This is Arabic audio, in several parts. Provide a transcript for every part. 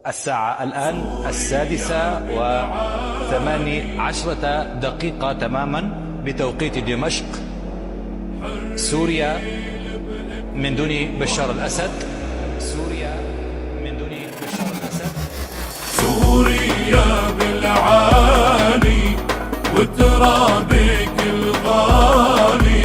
الساعة الآن 6:18 تماما بتوقيت دمشق، سوريا من دون بشار الأسد. سوريا من دون بشار الأسد. سوريا بالعالي وترابك الغالي،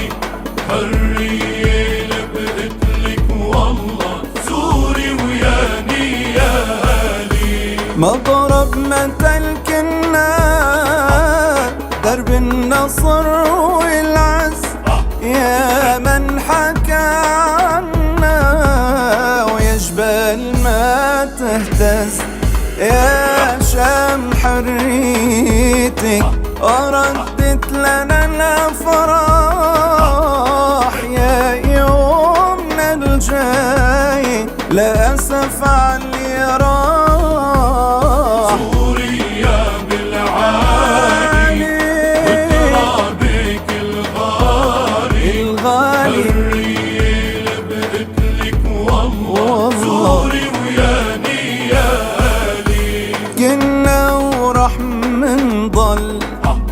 حرية لبقتلك والله سوري ويا نيالي. مضرب مثل كنا درب النصر والعز، يا من حكى عنا ويا جبال ما تهتز، يا شام حريتك وردت لنا الافراح، يا يومنا الجاي للاسف علي راح. سوريا بالعالي وترابك الغالي، حرية لبقتلك والله سوري ويا نيالي. كنا ورح منضل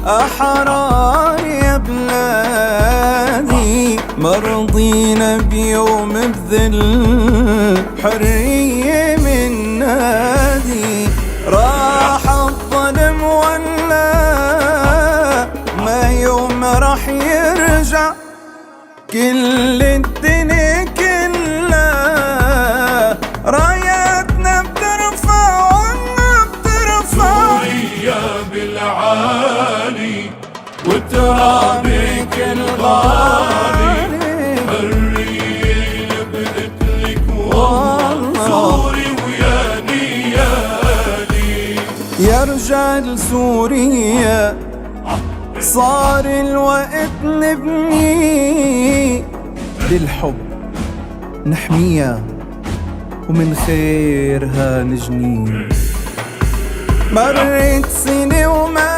أحرار يا بلادي، مرضينا بيوم بذل حرية من نادي. راح الظلم ولا ما يوم راح يرجع، كل الدنيا كلها راياتنا بترفع بترفع. سوريا بالعالي وترابك الغالي، حرية لبقتلك والله سوري ويا نيالي. يا رجال سوريا صار الوقت نبني، بالحب نحميها ومن خيرها نجني. مرت سنة وما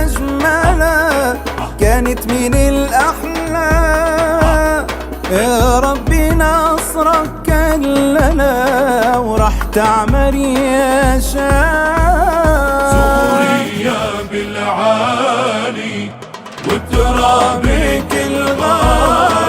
أجملها، كانت من الأحلى، يا ربي نصرك كلنا وراح تعمر يا شام. سوريا بالعالي وترابك الغالي،